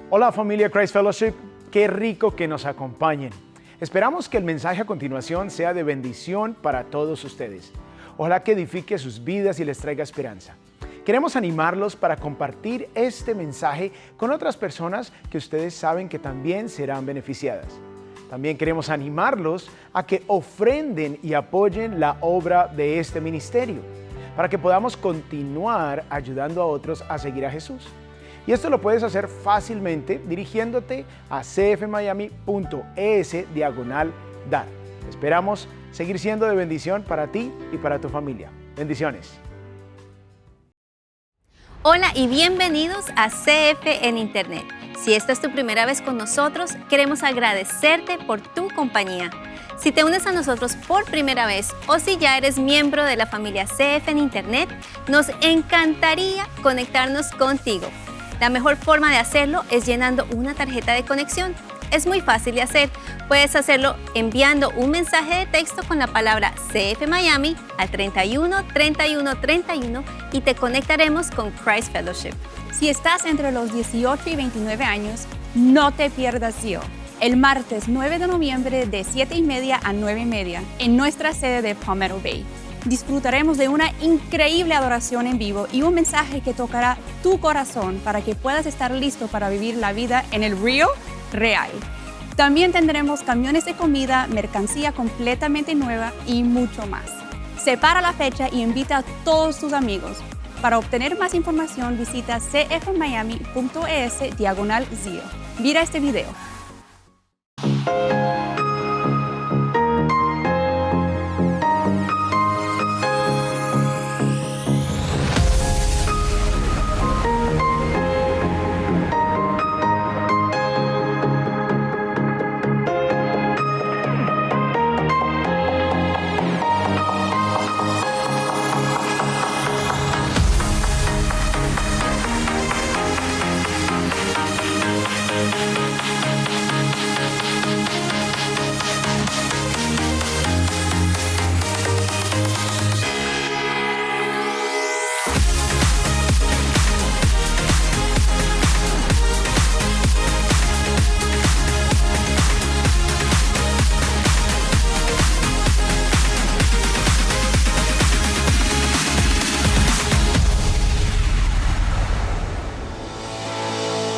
Hola familia Christ Fellowship, qué rico que nos acompañen. Esperamos que el mensaje a continuación sea de bendición para todos ustedes. Ojalá que edifique sus vidas y les traiga esperanza. Queremos animarlos para compartir este mensaje con otras personas que ustedes saben que también serán beneficiadas. También queremos animarlos a que ofrenden y apoyen la obra de este ministerio, para que podamos continuar ayudando a otros a seguir a Jesús. Y esto lo puedes hacer fácilmente dirigiéndote a cfmiami.es/dar. Esperamos seguir siendo de bendición para ti y para tu familia. Bendiciones. Hola y bienvenidos a CF en Internet. Si esta es tu primera vez con nosotros, queremos agradecerte por tu compañía. Si te unes a nosotros por primera vez o si ya eres miembro de la familia CF en Internet, nos encantaría conectarnos contigo. La mejor forma de hacerlo es llenando una tarjeta de conexión. Es muy fácil de hacer. Puedes hacerlo enviando un mensaje de texto con la palabra CF Miami al 31 31 31 y te conectaremos con Christ Fellowship. Si estás entre los 18 y 29 años, no te pierdas Zio. El martes 9 de noviembre de 7:30 a 9:30 en nuestra sede de Palmetto Bay. Disfrutaremos de una increíble adoración en vivo y un mensaje que tocará tu corazón para que puedas estar listo para vivir la vida en el río real. También tendremos camiones de comida, mercancía completamente nueva y mucho más. Separa la fecha y invita a todos tus amigos. Para obtener más información, visita cfmiami.es/Zio. Mira este video.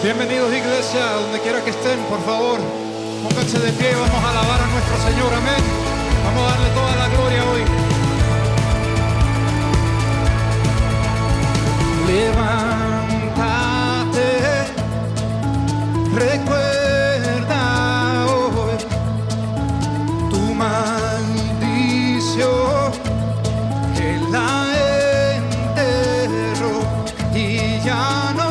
Bienvenidos, iglesia, donde quiera que estén, por favor, pónganse de pie y vamos a alabar a nuestro Señor, amén. Vamos a darle toda la gloria hoy. Levántate, recuerda hoy tu maldición, que la enterró y ya no.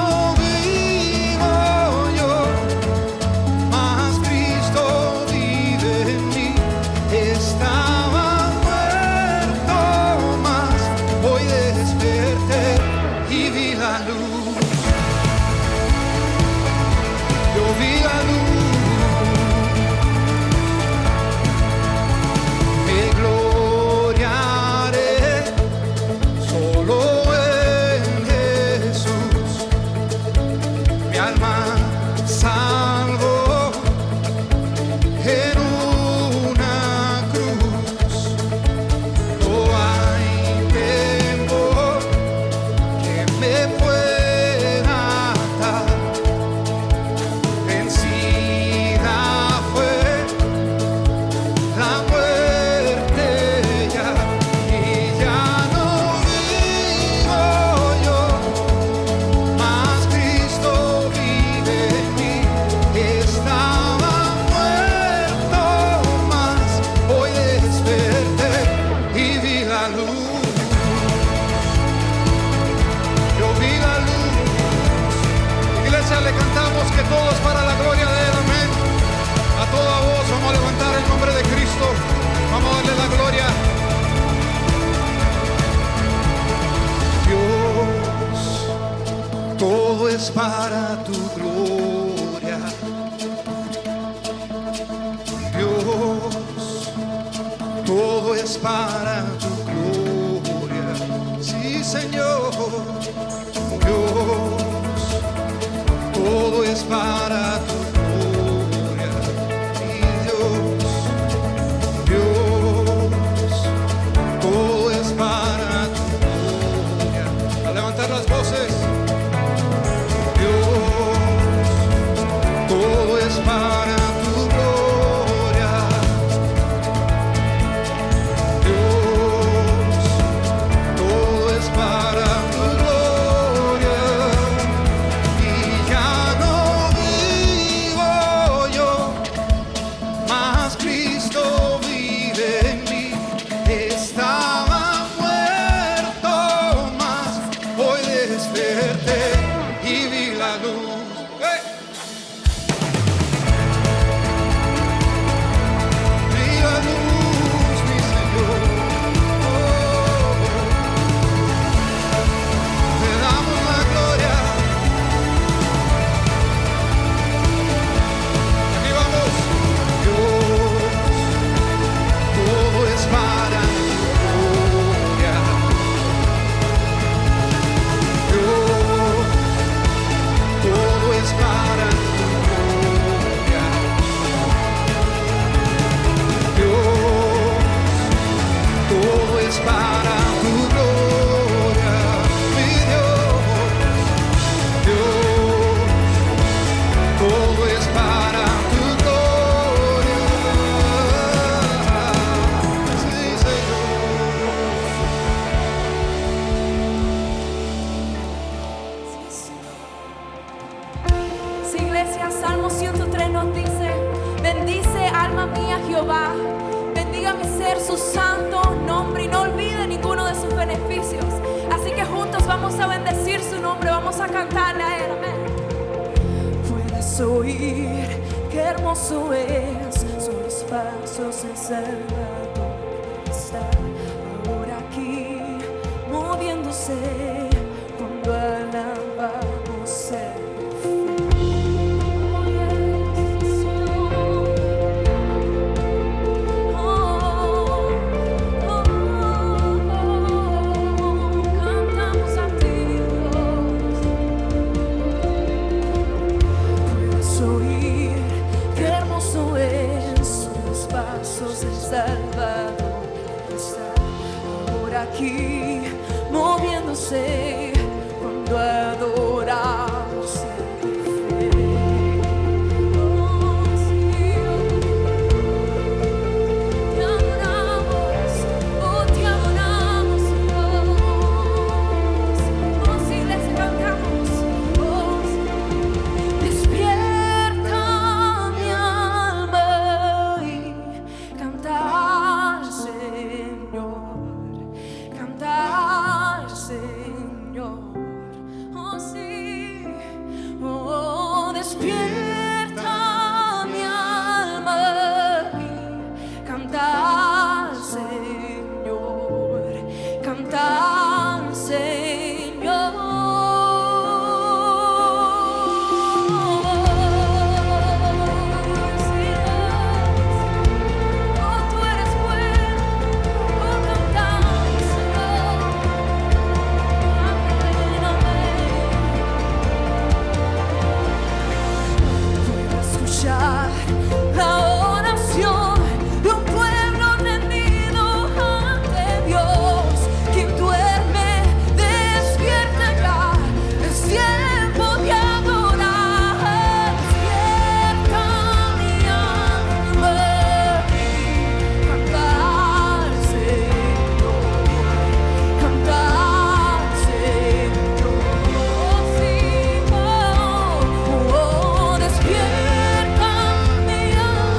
Para tu gloria, Dios, todo es para tu gloria, sí Señor, Dios, todo es para tu gloria, mi Dios, Dios, todo es para tu gloria. A levantar las voces, Dios, todo es para tu gloria, Dios, todo es para tu gloria. Y ya no vivo yo, mas Cristo vive en mí. Estaba muerto, mas hoy desperté y vi la luz. ¡Hey! Vi la luz, mi Señor. Te damos la gloria. Aquí vamos. Dios, todo es para tu gloria. Dios, todo es para tu gloria. Dios, todo es para tu gloria, mi Dios. Dios, todo es para tu gloria. Sí, Señor. Sí, iglesia, Salmo 103 nos dice: bendice alma mía Jehová, bendiga mi ser su santo nombre y no olvide ninguno de sus beneficios. Así que juntos vamos a bendecir su nombre, vamos a cantarle a él, amén. Puedes oír qué hermoso es, son los pasos del Salvador. Está ahora aquí moviéndose cuando alabamos el cantamos a ti, Dios. Puedes oír qué hermoso es, son los pasos del Salvador. Está ahora aquí moviéndose cuando adoramos el Rey. Oh, sí, te adoramos, Dios. Oh, sí, les cantamos. Oh, sí. Despierta mi alma y cantar, Señor, cantar, Señor. Oh, sí. Oh, despierta mi alma y cantar, Señor, cantar, Señor. Sí, oh, tú eres bueno, oh, cantamos, Señor. Amén, amén. Puedo escuchar la oración de un pueblo rendido ante Dios. Quien duerme, despierta ya, es tiempo de adorar. Despierta mi alma y cantar, Señor, cantar, Señor. Oh, sí, oh, despierta mi alma.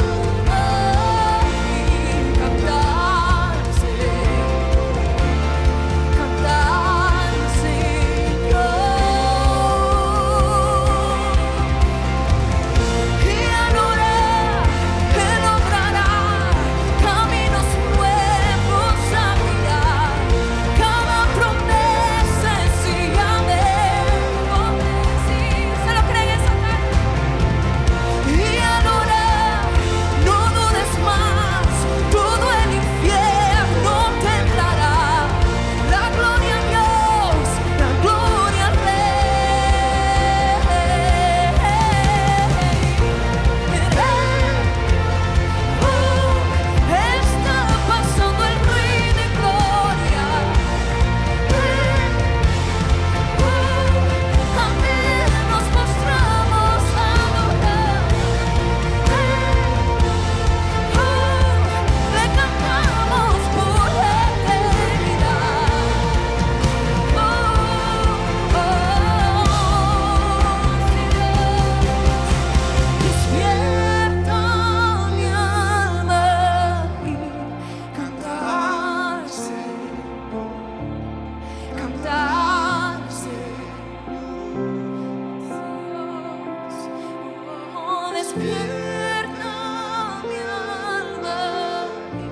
Despierta mi alma y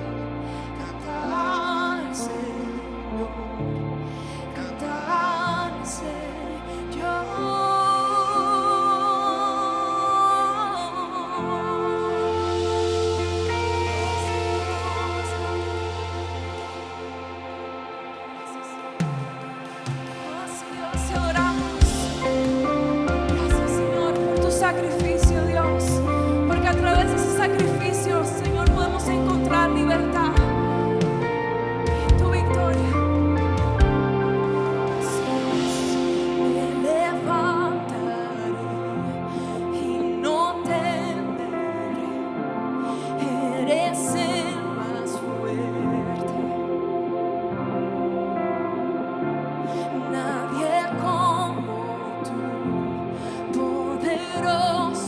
cantar, Señor, cantar, Te adoramos. Gracias, Señor, por tu sacrificio, Dios, porque a través de ese sacrificio, Señor, podemos encontrar libertad y tu victoria. Me levantaré y no temeré, eres el más fuerte. Nadie como tú, poderoso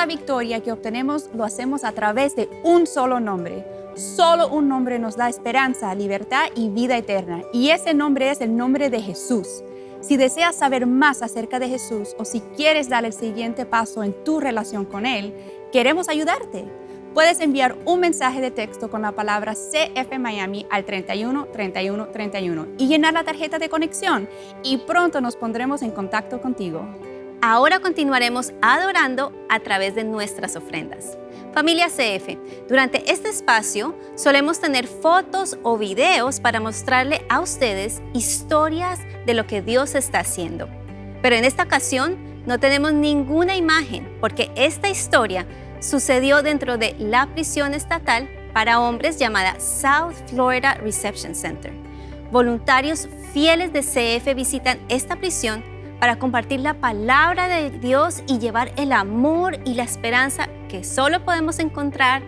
toda victoria que obtenemos lo hacemos a través de un solo nombre. Solo un nombre nos da esperanza, libertad y vida eterna. Y ese nombre es el nombre de Jesús. Si deseas saber más acerca de Jesús o si quieres dar el siguiente paso en tu relación con Él, queremos ayudarte. Puedes enviar un mensaje de texto con la palabra CF Miami al 31 31 31 y llenar la tarjeta de conexión, y pronto nos pondremos en contacto contigo. Ahora continuaremos adorando a través de nuestras ofrendas. Familia CF, durante este espacio solemos tener fotos o videos para mostrarle a ustedes historias de lo que Dios está haciendo. Pero en esta ocasión no tenemos ninguna imagen porque esta historia sucedió dentro de la prisión estatal para hombres llamada South Florida Reception Center. Voluntarios fieles de CF visitan esta prisión para compartir la palabra de Dios y llevar el amor y la esperanza que solo podemos encontrar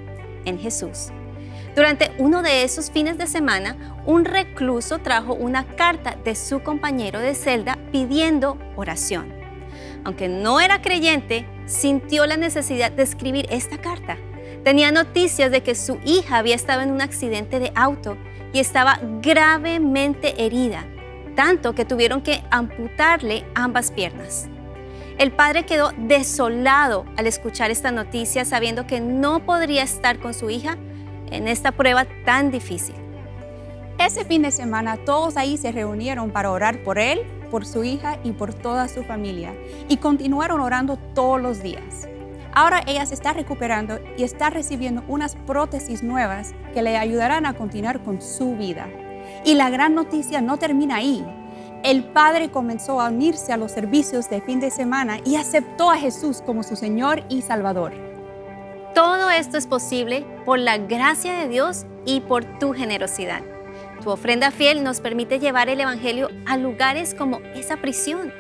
en Jesús. Durante uno de esos fines de semana, un recluso trajo una carta de su compañero de celda pidiendo oración. Aunque no era creyente, sintió la necesidad de escribir esta carta. Tenía noticias de que su hija había estado en un accidente de auto y estaba gravemente herida, tanto que tuvieron que amputarle ambas piernas. El padre quedó desolado al escuchar esta noticia, sabiendo que no podría estar con su hija en esta prueba tan difícil. Ese fin de semana todos ahí se reunieron para orar por él, por su hija y por toda su familia, y continuaron orando todos los días. Ahora ella se está recuperando y está recibiendo unas prótesis nuevas que le ayudarán a continuar con su vida. Y la gran noticia no termina ahí. El padre comenzó a unirse a los servicios de fin de semana y aceptó a Jesús como su Señor y Salvador. Todo esto es posible por la gracia de Dios y por tu generosidad. Tu ofrenda fiel nos permite llevar el Evangelio a lugares como esa prisión.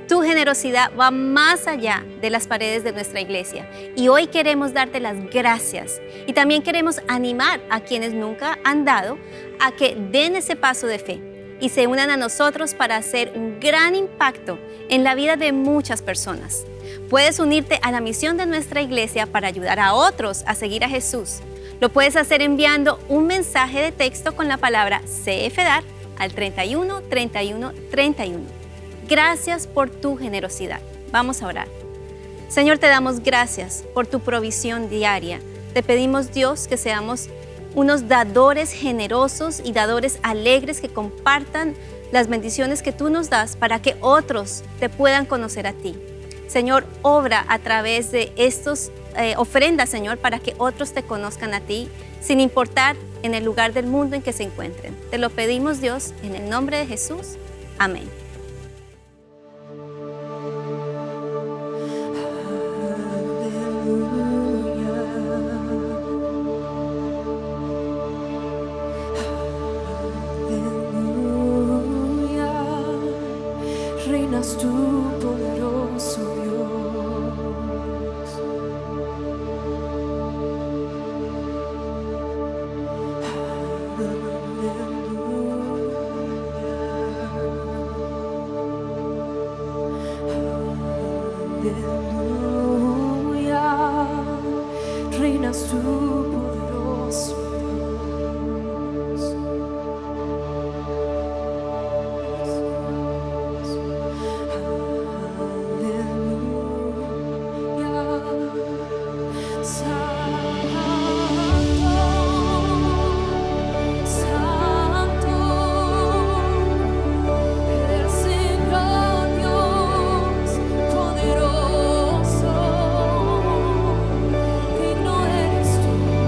Tu generosidad va más allá de las paredes de nuestra iglesia y hoy queremos darte las gracias y también queremos animar a quienes nunca han dado a que den ese paso de fe y se unan a nosotros para hacer un gran impacto en la vida de muchas personas. Puedes unirte a la misión de nuestra iglesia para ayudar a otros a seguir a Jesús. Lo puedes hacer enviando un mensaje de texto con la palabra CFDAR al 31 31 31. Gracias por tu generosidad. Vamos a orar. Señor, te damos gracias por tu provisión diaria. Te pedimos, Dios, que seamos unos dadores generosos y dadores alegres que compartan las bendiciones que tú nos das para que otros te puedan conocer a ti. Señor, obra a través de estos ofrendas, Señor, para que otros te conozcan a ti, sin importar en el lugar del mundo en que se encuentren. Te lo pedimos, Dios, en el nombre de Jesús. Amén. Reinas tú, poderoso Dios. Aleluya. Reinas tú, poderoso Dios. Digno eres tú.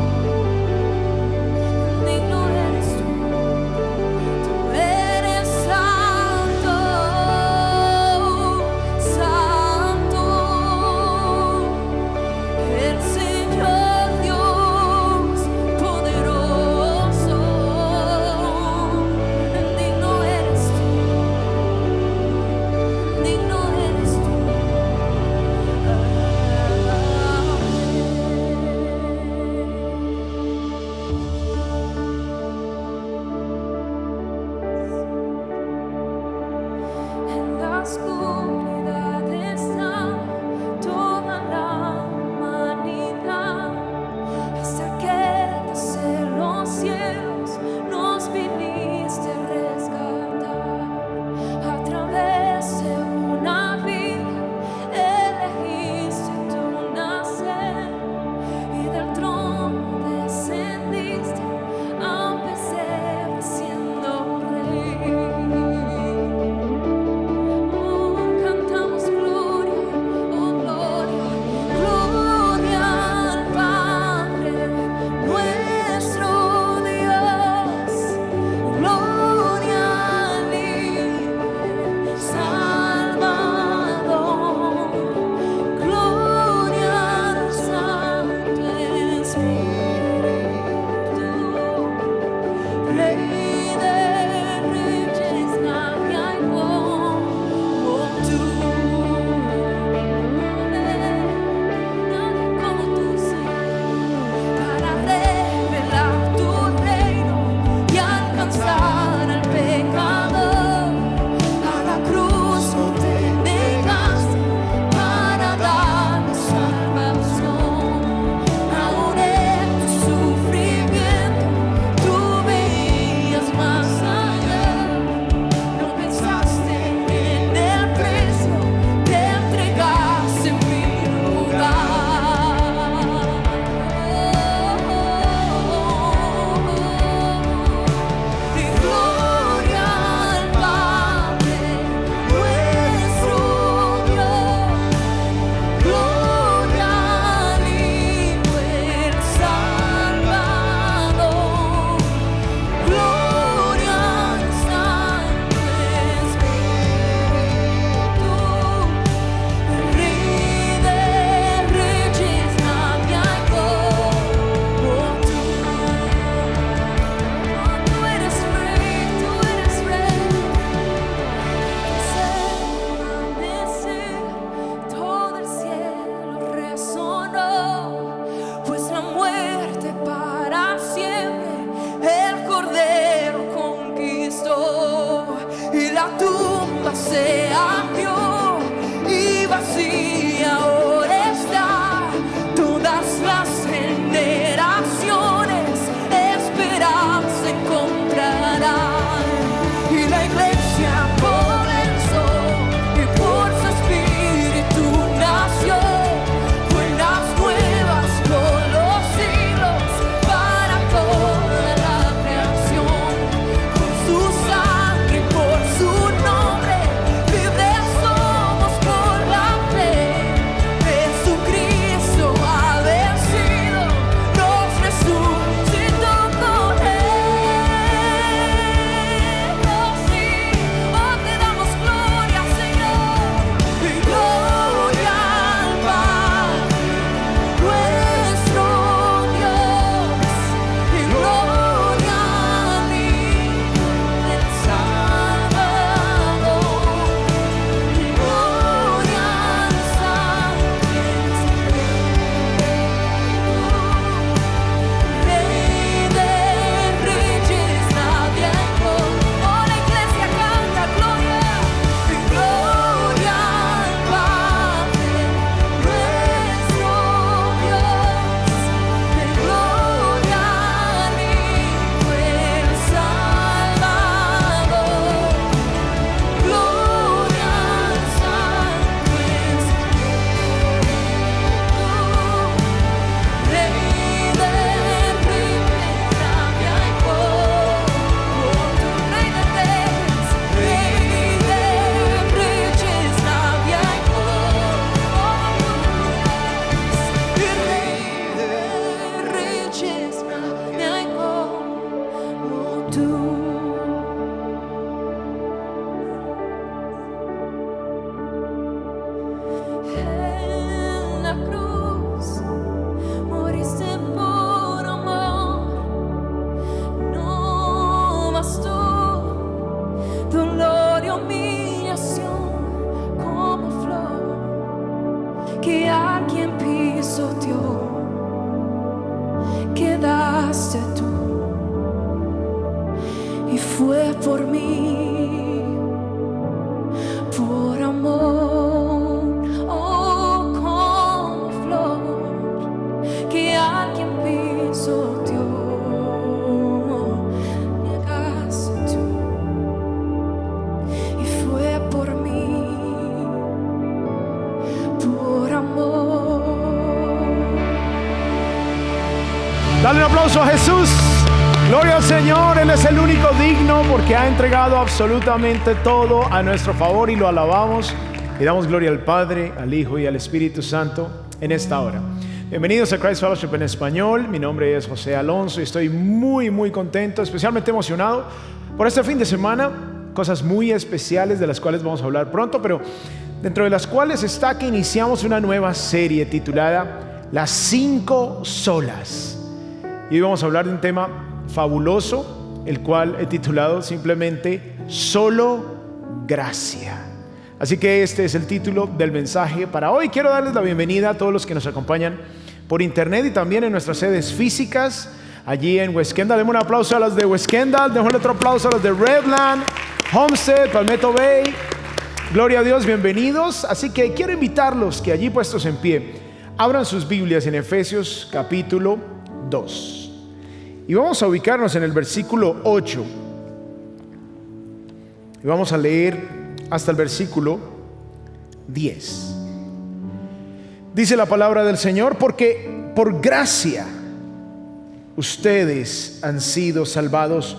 fue por mí, por amor, oh, como flor que alguien pisoteó. Llegaste tú y fue por mí, por amor. Dale un aplauso a Jesús. Gloria al Señor, Él es el único digno porque ha entregado absolutamente todo a nuestro favor y lo alabamos y damos gloria al Padre, al Hijo y al Espíritu Santo en esta hora. Bienvenidos a Christ Fellowship en español. Mi nombre es José Alonso y estoy muy contento, especialmente emocionado por este fin de semana. Cosas muy especiales de las cuales vamos a hablar pronto, pero dentro de las cuales está que iniciamos una nueva serie titulada Las 5 Solas. Y hoy vamos a hablar de un tema fabuloso el cual he titulado simplemente Solo Gracia. Así que este es el título del mensaje para hoy. Quiero darles la bienvenida a todos los que nos acompañan por internet y también en nuestras sedes físicas, allí en West Kendall. Demos un aplauso a los de West Kendall, demos otro aplauso a los de Redland, Homestead, Palmetto Bay. Gloria a Dios, bienvenidos. Así que quiero invitarlos que allí puestos en pie, abran sus Biblias en Efesios capítulo 2. Y vamos a ubicarnos en el versículo 8. Y vamos a leer hasta el versículo 10. Dice la palabra del Señor: porque por gracia ustedes han sido salvados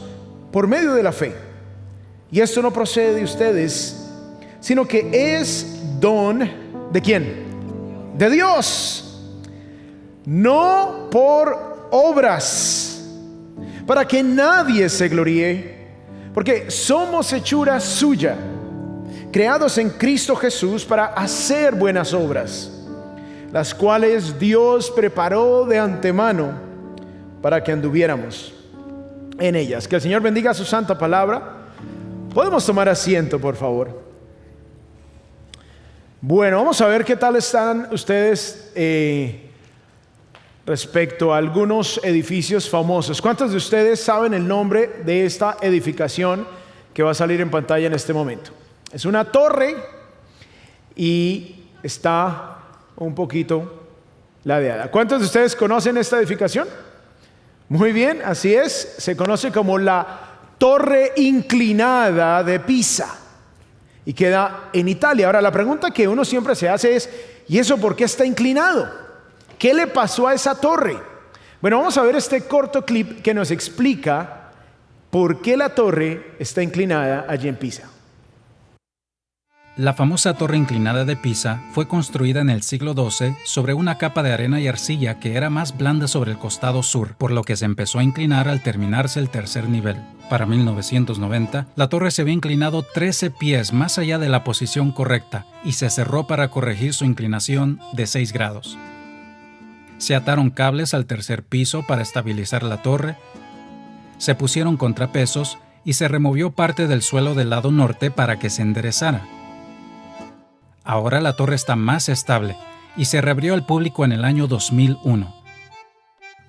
por medio de la fe. Y esto no procede de ustedes, sino que es don ¿de quién? De Dios, no por obras, para que nadie se gloríe, porque somos hechura suya, creados en Cristo Jesús para hacer buenas obras, las cuales Dios preparó de antemano para que anduviéramos en ellas. Que el Señor bendiga su santa palabra. Podemos tomar asiento, por favor. Bueno, vamos a ver qué tal están ustedes respecto a algunos edificios famosos. ¿Cuántos de ustedes saben el nombre de esta edificación que va a salir en pantalla en este momento? Es una torre y está un poquito ladeada. ¿Cuántos de ustedes conocen esta edificación? Muy bien, así es. Se conoce como la Torre Inclinada de Pisa y queda en Italia. Ahora, la pregunta que uno siempre se hace es: ¿y eso por qué está inclinado? ¿Qué le pasó a esa torre? Bueno, vamos a ver este corto clip que nos explica por qué la torre está inclinada allí en Pisa. La famosa Torre Inclinada de Pisa fue construida en el siglo XII sobre una capa de arena y arcilla que era más blanda sobre el costado sur, por lo que se empezó a inclinar al terminarse el tercer nivel. Para 1990, la torre se había inclinado 13 pies más allá de la posición correcta y se cerró para corregir su inclinación de 6 grados. Se ataron cables al tercer piso para estabilizar la torre, se pusieron contrapesos y se removió parte del suelo del lado norte para que se enderezara. Ahora la torre está más estable y se reabrió al público en el año 2001.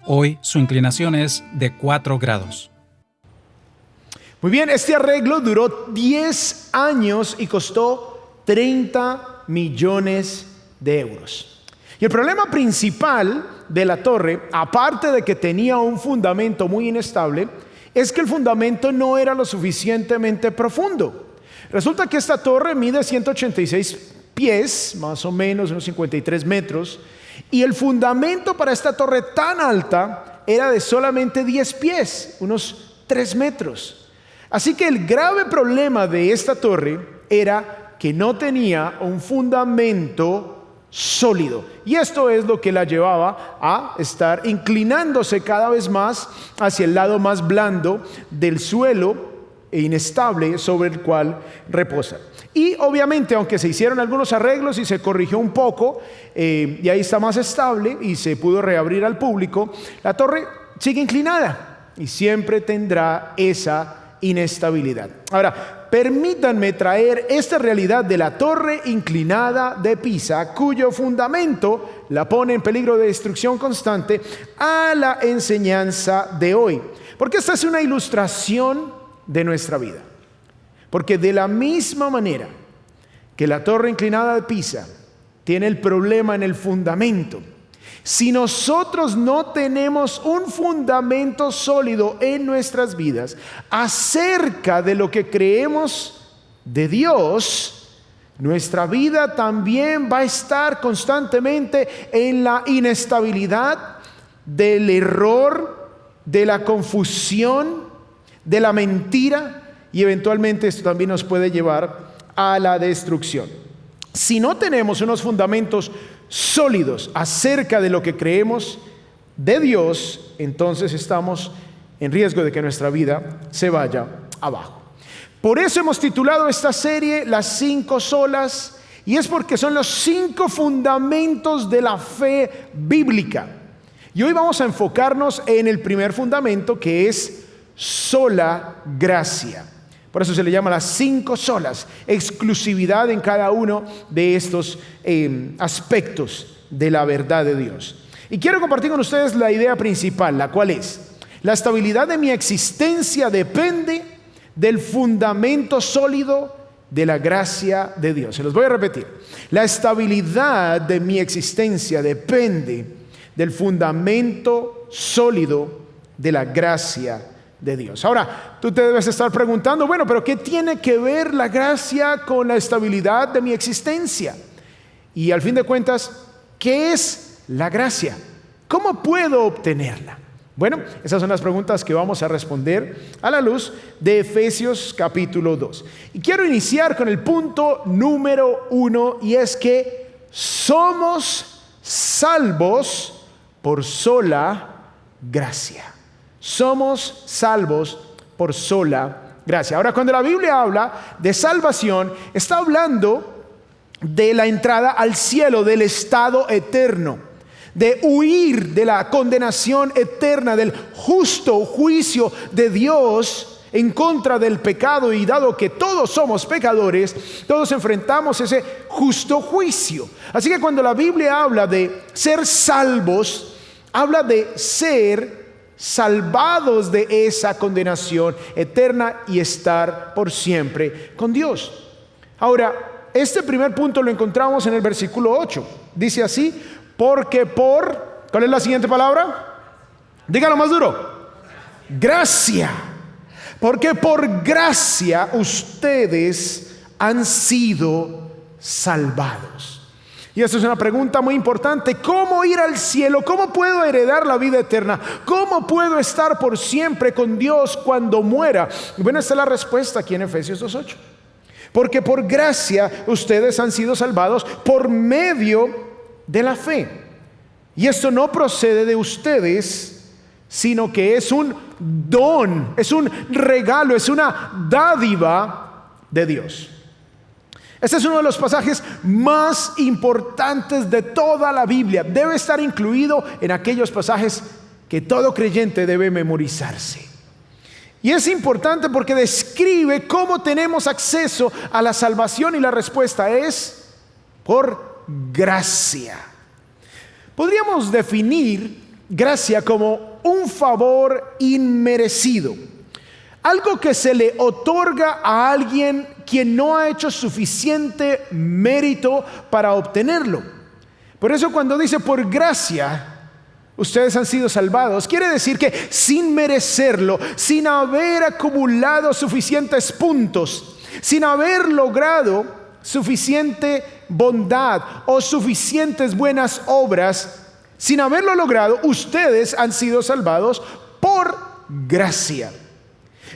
Hoy su inclinación es de 4 grados. Muy bien, este arreglo duró 10 años y costó 30 millones de euros. Y el problema principal de la torre, aparte de que tenía un fundamento muy inestable, es que el fundamento no era lo suficientemente profundo. Resulta que esta torre mide 186 pies, más o menos unos 53 metros, y el fundamento para esta torre tan alta era de solamente 10 pies, unos 3 metros. Así que el grave problema de esta torre era que no tenía un fundamento sólido, y esto es lo que la llevaba a estar inclinándose cada vez más hacia el lado más blando del suelo e inestable sobre el cual reposa. Y obviamente, aunque se hicieron algunos arreglos y se corrigió un poco, y ahí está más estable y se pudo reabrir al público, la torre sigue inclinada y siempre tendrá esa inestabilidad. Ahora, permítanme traer esta realidad de la Torre Inclinada de Pisa, cuyo fundamento la pone en peligro de destrucción constante, a la enseñanza de hoy. Porque esta es una ilustración de nuestra vida. Porque de la misma manera que la Torre Inclinada de Pisa tiene el problema en el fundamento, si nosotros no tenemos un fundamento sólido en nuestras vidas acerca de lo que creemos de Dios, nuestra vida también va a estar constantemente en la inestabilidad del error, de la confusión, de la mentira, y eventualmente esto también nos puede llevar a la destrucción. Si no tenemos unos fundamentos sólidos acerca de lo que creemos de Dios, entonces estamos en riesgo de que nuestra vida se vaya abajo. Por eso hemos titulado esta serie Las 5 solas, y es porque son los 5 fundamentos de la fe bíblica. Y hoy vamos a enfocarnos en el primer fundamento, que es sola gracia. Por eso se le llama las 5 solas, exclusividad en cada uno de estos aspectos de la verdad de Dios. Y quiero compartir con ustedes la idea principal, la cual es: la estabilidad de mi existencia depende del fundamento sólido de la gracia de Dios. Se los voy a repetir. La estabilidad de mi existencia depende del fundamento sólido de la gracia de Dios. Ahora, tú te debes estar preguntando, bueno, pero ¿qué tiene que ver la gracia con la estabilidad de mi existencia? Y al fin de cuentas, ¿qué es la gracia? ¿Cómo puedo obtenerla? Bueno, esas son las preguntas que vamos a responder a la luz de Efesios capítulo 2. Y quiero iniciar con el punto número 1, y es que somos salvos por sola gracia. Somos salvos por sola gracia. Ahora, cuando la Biblia habla de salvación, está hablando de la entrada al cielo, del estado eterno, de huir de la condenación eterna, del justo juicio de Dios en contra del pecado. Y dado que todos somos pecadores, todos enfrentamos ese justo juicio. Así que cuando la Biblia habla de ser salvos, habla de ser salvados de esa condenación eterna y estar por siempre con Dios. Ahora, este primer punto lo encontramos en el versículo 8. Dice así: porque por, ¿cuál es la siguiente palabra? Dígalo más duro. Gracia. Porque por gracia ustedes han sido salvados. Y esta es una pregunta muy importante. ¿Cómo ir al cielo? ¿Cómo puedo heredar la vida eterna? ¿Cómo puedo estar por siempre con Dios cuando muera? Y bueno, esta es la respuesta aquí en Efesios 2:8. Porque por gracia ustedes han sido salvados por medio de la fe. Y esto no procede de ustedes, sino que es un don, es un regalo, es una dádiva de Dios. Este es uno de los pasajes más importantes de toda la Biblia. Debe estar incluido en aquellos pasajes que todo creyente debe memorizarse. Y es importante porque describe cómo tenemos acceso a la salvación, y la respuesta es por gracia. Podríamos definir gracia como un favor inmerecido, algo que se le otorga a alguien quien no ha hecho suficiente mérito para obtenerlo. Por eso cuando dice por gracia ustedes han sido salvados, quiere decir que sin merecerlo, sin haber acumulado suficientes puntos, sin haber logrado suficiente bondad o suficientes buenas obras, sin haberlo logrado, ustedes han sido salvados por gracia.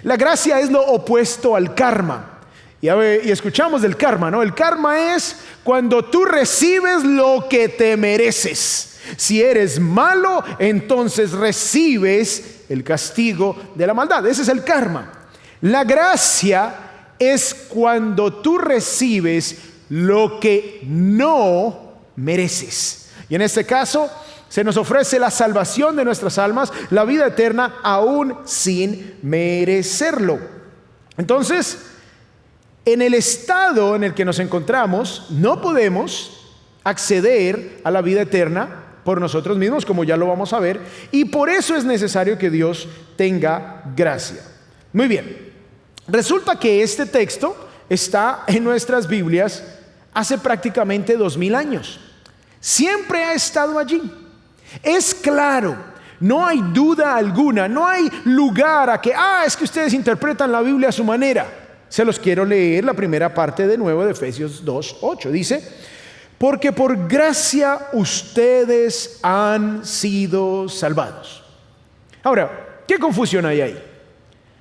La gracia es lo opuesto al karma. Y escuchamos del karma, ¿no? El karma es cuando tú recibes lo que te mereces. Si eres malo, entonces recibes el castigo de la maldad. Ese es el karma. La gracia es cuando tú recibes lo que no mereces. Y en este caso se nos ofrece la salvación de nuestras almas, la vida eterna, aún sin merecerlo. Entonces, en el estado en el que nos encontramos, no podemos acceder a la vida eterna por nosotros mismos, como ya lo vamos a ver, y por eso es necesario que Dios tenga gracia. Muy bien, resulta que este texto está en nuestras Biblias hace prácticamente 2000 años. Siempre ha estado allí. Es claro, no hay duda alguna, no hay lugar a que, es que ustedes interpretan la Biblia a su manera. Se los quiero leer la primera parte de nuevo de Efesios 2:8. Dice: porque por gracia ustedes han sido salvados. Ahora, ¿qué confusión hay ahí?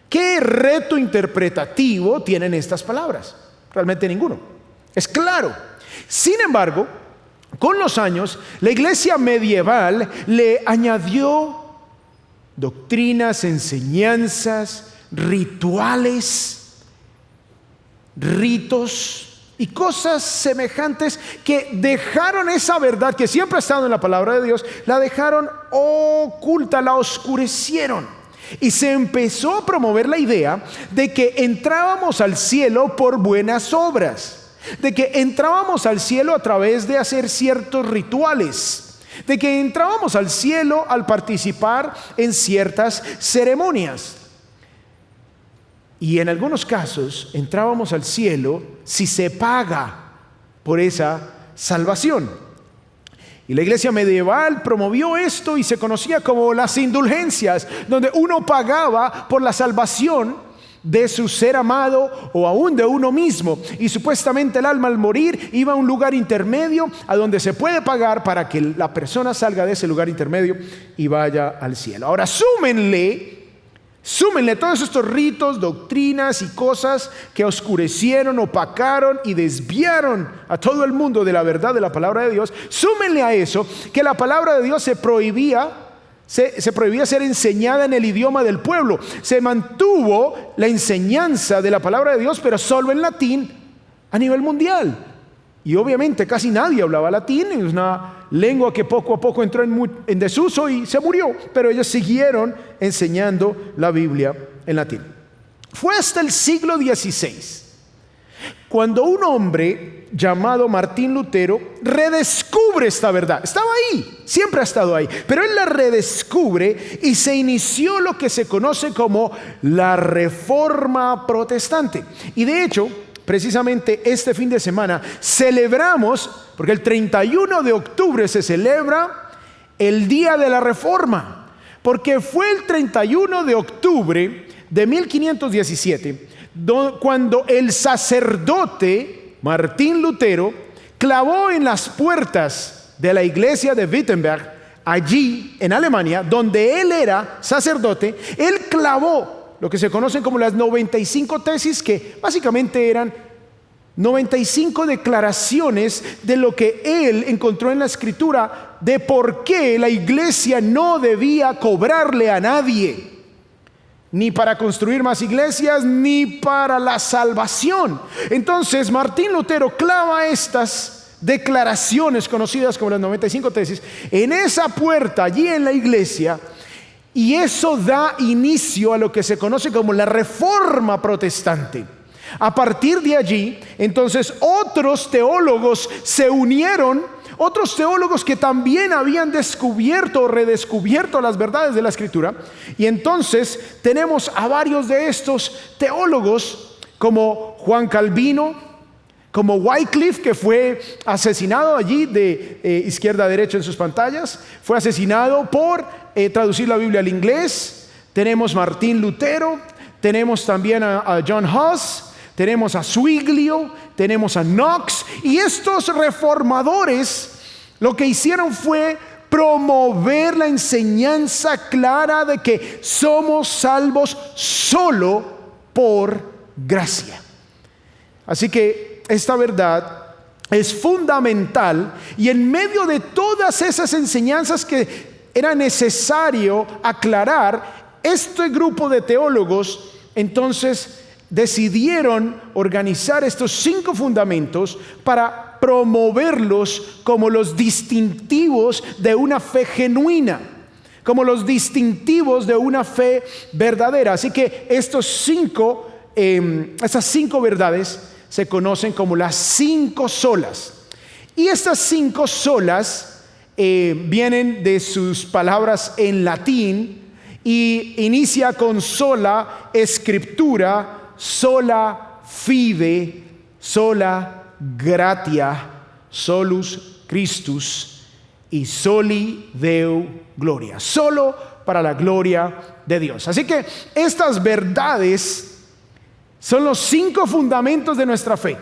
¿Qué reto interpretativo tienen estas palabras? Realmente ninguno. Es claro. Sin embargo, con los años, la iglesia medieval le añadió doctrinas, enseñanzas, rituales, ritos y cosas semejantes que dejaron esa verdad que siempre ha estado en la palabra de Dios, la dejaron oculta, la oscurecieron. Y se empezó a promover la idea de que entrábamos al cielo por buenas obras, de que entrábamos al cielo a través de hacer ciertos rituales, de que entrábamos al cielo al participar en ciertas ceremonias. Y en algunos casos entrábamos al cielo si se paga por esa salvación. Y la iglesia medieval promovió esto y se conocía como las indulgencias, donde uno pagaba por la salvación de su ser amado o aún de uno mismo. Y supuestamente el alma al morir iba a un lugar intermedio a donde se puede pagar para que la persona salga de ese lugar intermedio y vaya al cielo. Ahora súmenle todos estos ritos, doctrinas y cosas que oscurecieron, opacaron y desviaron a todo el mundo de la verdad de la palabra de Dios. Súmenle a eso que la palabra de Dios se prohibía ser enseñada en el idioma del pueblo. Se mantuvo la enseñanza de la palabra de Dios, pero solo en latín a nivel mundial. Y obviamente casi nadie hablaba latín, es una lengua que poco a poco entró en desuso y se murió, pero ellos siguieron enseñando la Biblia en latín. Fue hasta el siglo XVI cuando un hombre llamado Martín Lutero redescubre esta verdad. Estaba ahí, siempre ha estado ahí, pero él la redescubre y se inició lo que se conoce como la Reforma Protestante. Y de hecho, precisamente este fin de semana celebramos, porque el 31 de octubre se celebra el Día de la Reforma, porque fue el 31 de octubre de 1517 cuando el sacerdote Martín Lutero clavó en las puertas de la iglesia de Wittenberg, allí en Alemania, donde él era sacerdote. Él clavó lo que se conocen como las 95 tesis, que básicamente eran 95 declaraciones de lo que él encontró en la escritura de por qué la iglesia no debía cobrarle a nadie, ni para construir más iglesias, ni para la salvación. Entonces Martín Lutero clava estas declaraciones conocidas como las 95 tesis en esa puerta allí en la iglesia. Y eso da inicio a lo que se conoce como la Reforma Protestante. A partir de allí, entonces, otros teólogos se unieron, otros teólogos que también habían descubierto o redescubierto las verdades de la Escritura. Y entonces tenemos a varios de estos teólogos, como Juan Calvino, como Wycliffe, que fue asesinado allí de izquierda a derecha en sus pantallas, fue asesinado por traducir la Biblia al inglés. Tenemos Martín Lutero, tenemos también a John Huss, tenemos a Zwinglio, tenemos a Knox. Y estos reformadores lo que hicieron fue promover la enseñanza clara de que somos salvos solo por gracia. Así que esta verdad es fundamental, y en medio de todas esas enseñanzas que era necesario aclarar, este grupo de teólogos entonces decidieron organizar estos 5 fundamentos para promoverlos como los distintivos de una fe genuina, como los distintivos de una fe verdadera. Así que estas 5 verdades se conocen como las 5 solas. Y estas 5 solas vienen de sus palabras en latín y inicia con sola scriptura, sola fide, sola gratia, solus Christus y soli Deo gloria. Solo para la gloria de Dios. Así que estas verdades son los 5 fundamentos de nuestra fe.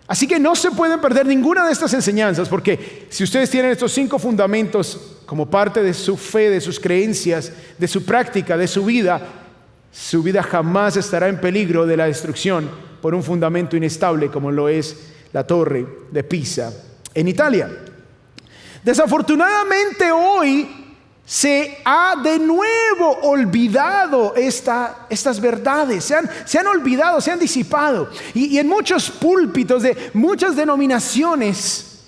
Así que no se pueden perder ninguna de estas enseñanzas, porque si ustedes tienen estos 5 fundamentos como parte de su fe, de sus creencias, de su práctica, de su vida jamás estará en peligro de la destrucción por un fundamento inestable como lo es la Torre de Pisa en Italia. Desafortunadamente hoy se ha de nuevo olvidado estas verdades, se han olvidado, se han disipado. Y en muchos púlpitos de muchas denominaciones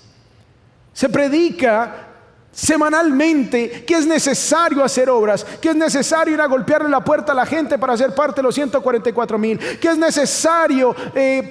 se predica semanalmente, que es necesario hacer obras, que es necesario ir a golpearle la puerta a la gente para ser parte de los 144,000, que es necesario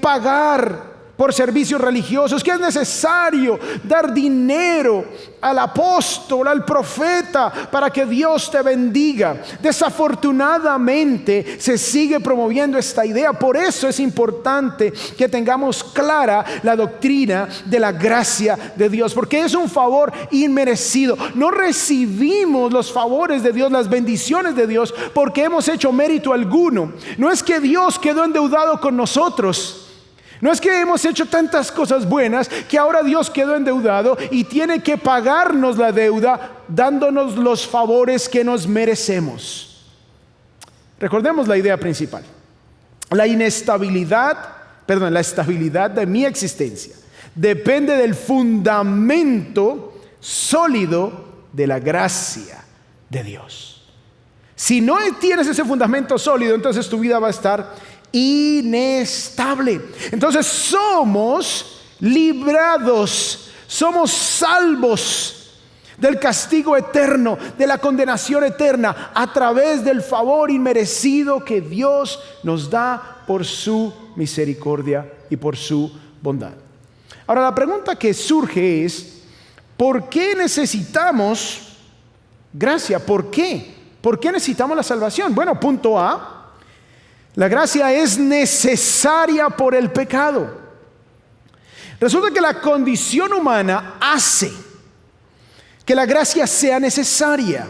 pagar por servicios religiosos, que es necesario dar dinero al apóstol, al profeta, para que Dios te bendiga. Desafortunadamente se sigue promoviendo esta idea. Por eso es importante que tengamos clara la doctrina de la gracia de Dios, porque es un favor inmerecido. No recibimos los favores de Dios, las bendiciones de Dios, porque hemos hecho mérito alguno. No es que Dios quedó endeudado con nosotros. No es que hemos hecho tantas cosas buenas que ahora Dios quedó endeudado y tiene que pagarnos la deuda dándonos los favores que nos merecemos. Recordemos la idea principal. La estabilidad de mi existencia depende del fundamento sólido de la gracia de Dios. Si no tienes ese fundamento sólido, entonces tu vida va a estar inestable. Entonces somos librados, somos salvos del castigo eterno, de la condenación eterna, a través del favor inmerecido que Dios nos da por su misericordia y por su bondad. Ahora, la pregunta que surge es: ¿por qué necesitamos gracia? ¿Por qué? ¿Por qué necesitamos la salvación? Bueno, punto A: la gracia es necesaria por el pecado. Resulta que la condición humana hace que la gracia sea necesaria.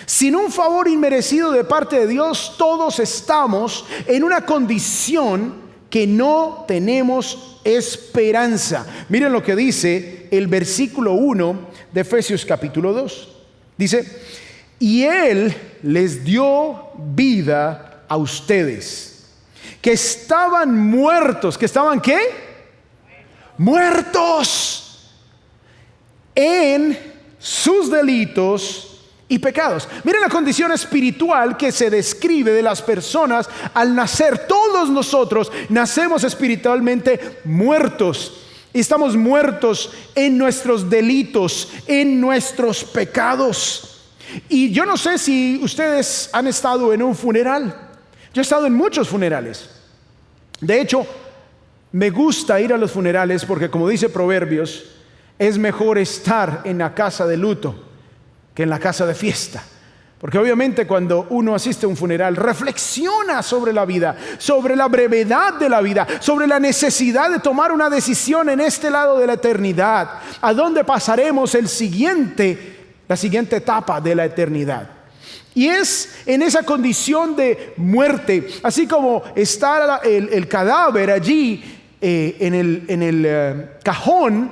Sin un favor inmerecido de parte de Dios, todos estamos en una condición que no tenemos esperanza. Miren lo que dice el versículo 1 de Efesios capítulo 2. Dice: y Él les dio vida a ustedes, que estaban muertos. ¿Que estaban qué? Muertos en sus delitos y pecados. Miren la condición espiritual que se describe de las personas al nacer. Todos nosotros nacemos espiritualmente muertos. Y estamos muertos en nuestros delitos, en nuestros pecados. Y yo no sé si ustedes han estado en un funeral. Yo he estado en muchos funerales. De hecho, me gusta ir a los funerales porque, como dice Proverbios, es mejor estar en la casa de luto que en la casa de fiesta. Porque obviamente cuando uno asiste a un funeral, reflexiona sobre la vida, sobre la brevedad de la vida, sobre la necesidad de tomar una decisión en este lado de la eternidad, a dónde pasaremos la siguiente etapa de la eternidad. Y es en esa condición de muerte, así como está el cadáver allí en el cajón,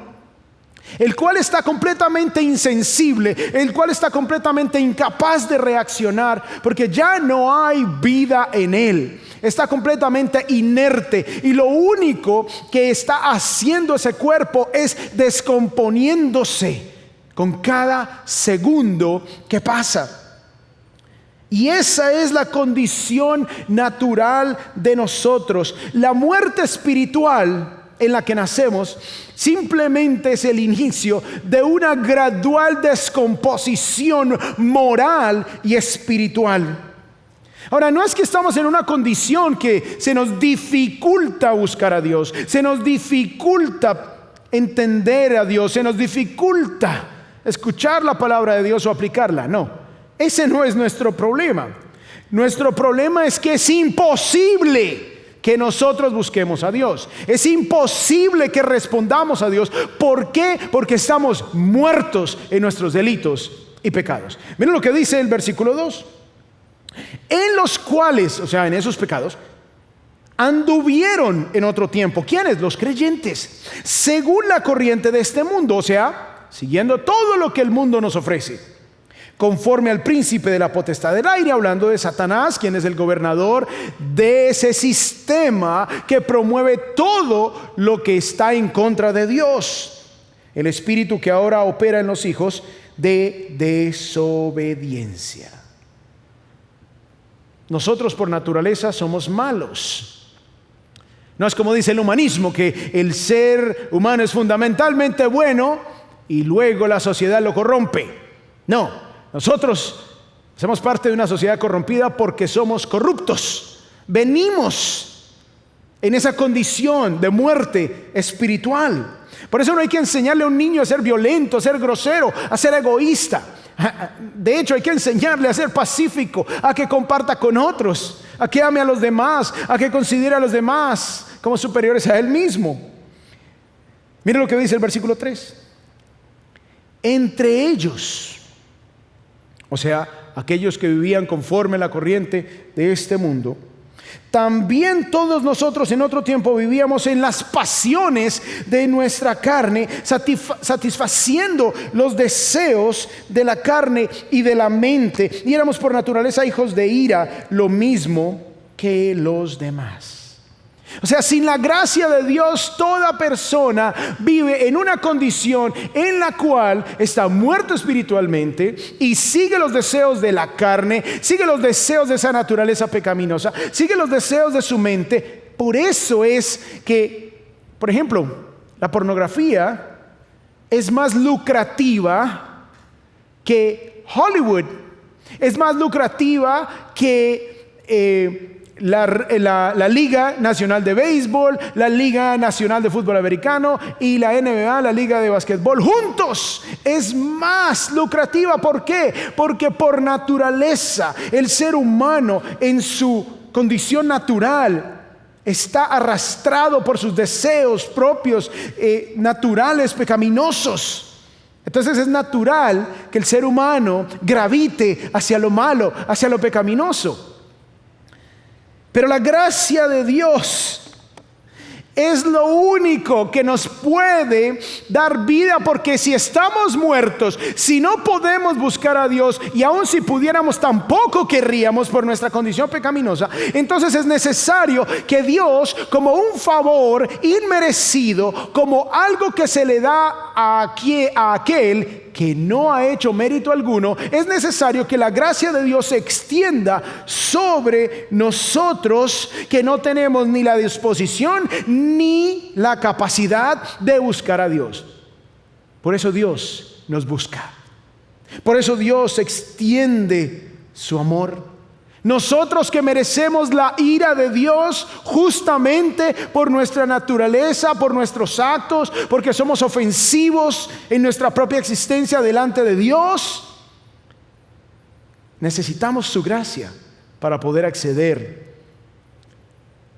el cual está completamente insensible, el cual está completamente incapaz de reaccionar, porque ya no hay vida en él. Está completamente inerte, y lo único que está haciendo ese cuerpo es descomponiéndose con cada segundo que pasa. Y esa es la condición natural de nosotros. La muerte espiritual en la que nacemos simplemente es el inicio de una gradual descomposición moral y espiritual. Ahora, no es que estamos en una condición que se nos dificulta buscar a Dios, se nos dificulta entender a Dios, se nos dificulta escuchar la palabra de Dios o aplicarla. No. Ese no es nuestro problema. Nuestro problema es que es imposible que nosotros busquemos a Dios. Es imposible que respondamos a Dios. ¿Por qué? Porque estamos muertos en nuestros delitos y pecados. Miren lo que dice el versículo 2. En los cuales, o sea, en esos pecados, anduvieron en otro tiempo. ¿Quiénes? Los creyentes. Según la corriente de este mundo, o sea, siguiendo todo lo que el mundo nos ofrece. Conforme al príncipe de la potestad del aire, hablando de Satanás, quien es el gobernador de ese sistema que promueve todo lo que está en contra de Dios. El espíritu que ahora opera en los hijos de desobediencia. Nosotros por naturaleza somos malos. No es como dice el humanismo, que el ser humano es fundamentalmente bueno y luego la sociedad lo corrompe. No, nosotros hacemos parte de una sociedad corrompida porque somos corruptos. Venimos en esa condición de muerte espiritual. Por eso no hay que enseñarle a un niño a ser violento, a ser grosero, a ser egoísta. De hecho, hay que enseñarle a ser pacífico, a que comparta con otros, a que ame a los demás, a que considere a los demás como superiores a él mismo. Miren lo que dice el versículo 3. Entre ellos, o sea, aquellos que vivían conforme a la corriente de este mundo, también todos nosotros en otro tiempo vivíamos en las pasiones de nuestra carne, satisfaciendo los deseos de la carne y de la mente, y éramos por naturaleza hijos de ira, lo mismo que los demás. O sea, sin la gracia de Dios, toda persona vive en una condición en la cual está muerto espiritualmente y sigue los deseos de la carne, sigue los deseos de esa naturaleza pecaminosa, sigue los deseos de su mente. Por eso es que, por ejemplo, la pornografía es más lucrativa que Hollywood, es más lucrativa que la Liga Nacional de Béisbol, la Liga Nacional de Fútbol Americano y la NBA, la Liga de Básquetbol. Juntos es más lucrativa. ¿Por qué? Porque por naturaleza el ser humano en su condición natural está arrastrado por sus deseos propios, naturales, pecaminosos. Entonces es natural que el ser humano gravite hacia lo malo, hacia lo pecaminoso. Pero la gracia de Dios es lo único que nos puede dar vida, porque si estamos muertos, si no podemos buscar a Dios, y aun si pudiéramos tampoco querríamos por nuestra condición pecaminosa, entonces es necesario que Dios, como un favor inmerecido, como algo que se le da a aquel que no ha hecho mérito alguno, es necesario que la gracia de Dios se extienda sobre nosotros, que no tenemos ni la disposición ni la capacidad de buscar a Dios. Por eso Dios nos busca. Por eso Dios extiende su amor. Nosotros que merecemos la ira de Dios justamente por nuestra naturaleza, por nuestros actos, porque somos ofensivos en nuestra propia existencia delante de Dios, necesitamos su gracia para poder acceder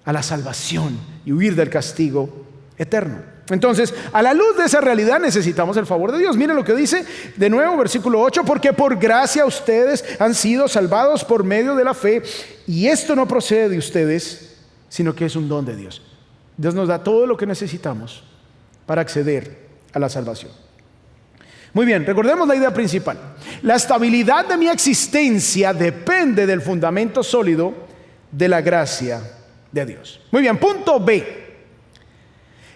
a la salvación y huir del castigo eterno. Entonces, a la luz de esa realidad necesitamos el favor de Dios. Miren lo que dice de nuevo, versículo 8: porque por gracia ustedes han sido salvados por medio de la fe, y esto no procede de ustedes, sino que es un don de Dios. Dios nos da todo lo que necesitamos para acceder a la salvación. Muy bien, recordemos la idea principal. La estabilidad de mi existencia depende del fundamento sólido de la gracia de Dios. Muy bien, punto B.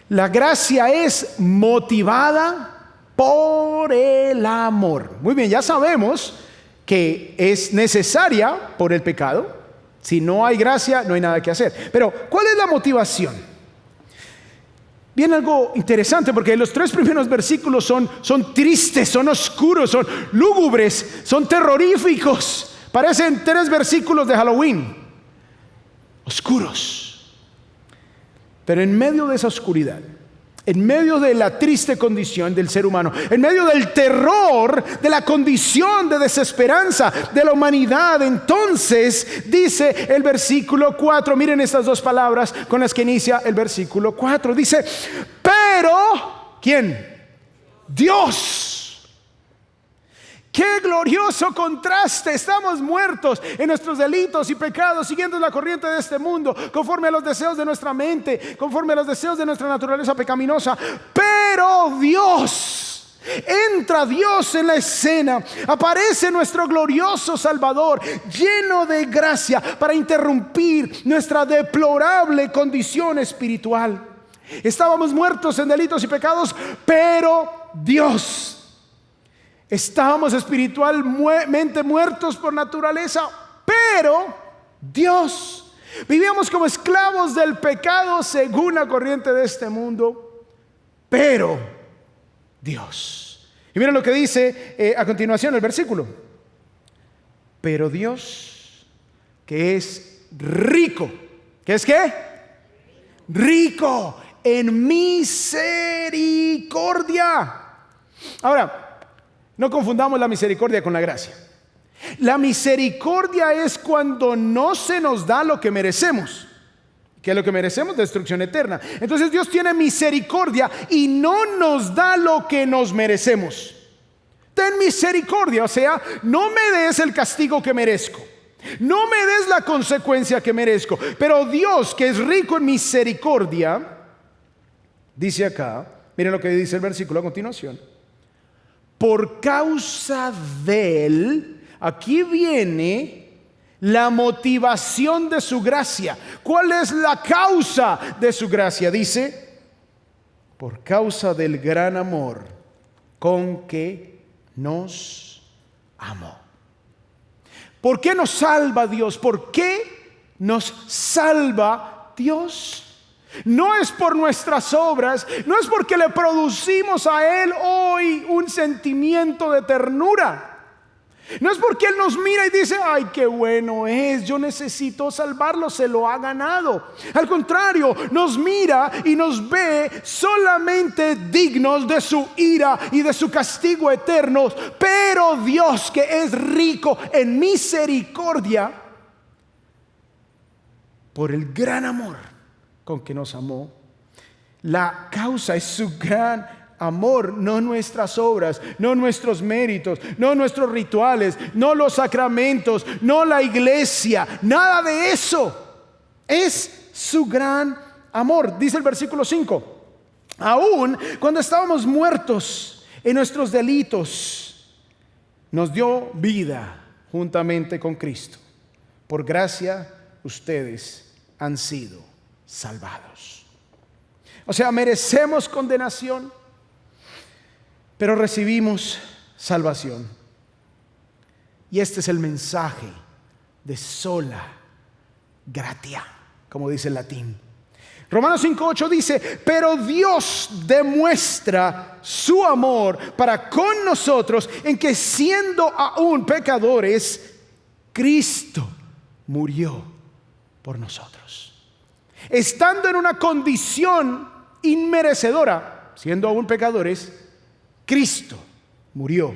La gracia es motivada por el amor. Muy bien, ya sabemos que es necesaria por el pecado. Si no hay gracia, no hay nada que hacer. Pero, ¿cuál es la motivación? Viene algo interesante, porque los 3 primeros versículos son tristes, son oscuros, son lúgubres, son terroríficos. Parecen 3 versículos de Halloween. Oscuros. Pero en medio de esa oscuridad, en medio de la triste condición del ser humano, en medio del terror de la condición de desesperanza de la humanidad, entonces dice el versículo 4, miren estas 2 palabras con las que inicia el versículo 4, dice: pero, ¿quién? Dios. ¡Qué glorioso contraste! Estamos muertos en nuestros delitos y pecados, siguiendo la corriente de este mundo, conforme a los deseos de nuestra mente, conforme a los deseos de nuestra naturaleza pecaminosa. Pero Dios, entra Dios en la escena, aparece nuestro glorioso Salvador, lleno de gracia, para interrumpir nuestra deplorable condición espiritual. Estábamos muertos en delitos y pecados, pero Dios. Estábamos espiritualmente muertos por naturaleza, pero Dios. Vivíamos como esclavos del pecado según la corriente de este mundo, pero Dios. Y miren lo que dice a continuación el versículo. Pero Dios, que es rico, ¿qué es qué? Rico en misericordia. Ahora, no confundamos la misericordia con la gracia. La misericordia es cuando no se nos da lo que merecemos. ¿Qué es lo que merecemos? Destrucción eterna. Entonces Dios tiene misericordia y no nos da lo que nos merecemos. Ten misericordia, o sea, no me des el castigo que merezco, no me des la consecuencia que merezco. Pero Dios, que es rico en misericordia, dice acá, miren lo que dice el versículo a continuación. Por causa de Él, aquí viene la motivación de su gracia. ¿Cuál es la causa de su gracia? Dice, por causa del gran amor con que nos amó. ¿Por qué nos salva Dios? ¿Por qué nos salva Dios? No es por nuestras obras, no es porque le producimos a Él hoy un sentimiento de ternura. No es porque Él nos mira y dice, ay, qué bueno es, yo necesito salvarlo, se lo ha ganado. Al contrario, nos mira y nos ve solamente dignos de su ira y de su castigo eterno. Pero Dios, que es rico en misericordia, por el gran amor con que nos amó, la causa es su gran amor, no nuestras obras, no nuestros méritos, no nuestros rituales, no los sacramentos, no la iglesia, nada de eso. Es su gran amor. Dice el versículo 5. Aún cuando estábamos muertos en nuestros delitos, nos dio vida juntamente con Cristo. Por gracia ustedes han sido salvados. O sea, merecemos condenación, pero recibimos salvación. Y este es el mensaje de sola gratia, como dice el latín. Romanos 5:8 dice, pero Dios demuestra su amor para con nosotros en que siendo aún pecadores, Cristo murió por nosotros. Estando en una condición inmerecedora, siendo aún pecadores, Cristo murió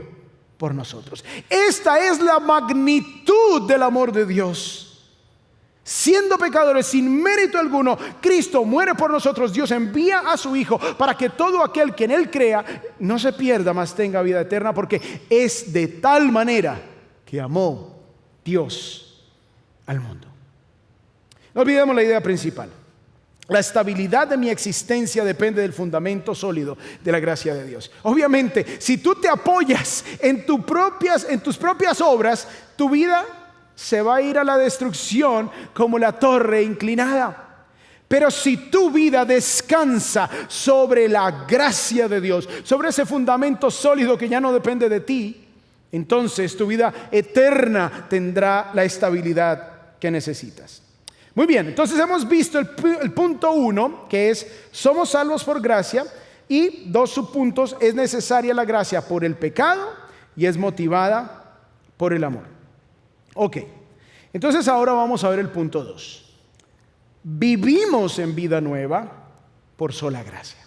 por nosotros. Esta es la magnitud del amor de Dios. Siendo pecadores sin mérito alguno, Cristo muere por nosotros. Dios envía a su Hijo para que todo aquel que en Él crea no se pierda, mas tenga vida eterna, porque es de tal manera que amó Dios al mundo. No olvidemos la idea principal. La estabilidad de mi existencia depende del fundamento sólido de la gracia de Dios. Obviamente, si tú te apoyas en tus propias obras, tu vida se va a ir a la destrucción como la torre inclinada. Pero si tu vida descansa sobre la gracia de Dios, sobre ese fundamento sólido que ya no depende de ti, entonces tu vida eterna tendrá la estabilidad que necesitas. Muy bien, entonces hemos visto el punto 1, que es somos salvos por gracia, y 2 subpuntos: es necesaria la gracia por el pecado y es motivada por el amor. Ok, entonces ahora vamos a ver el punto 2. Vivimos en vida nueva por sola gracia.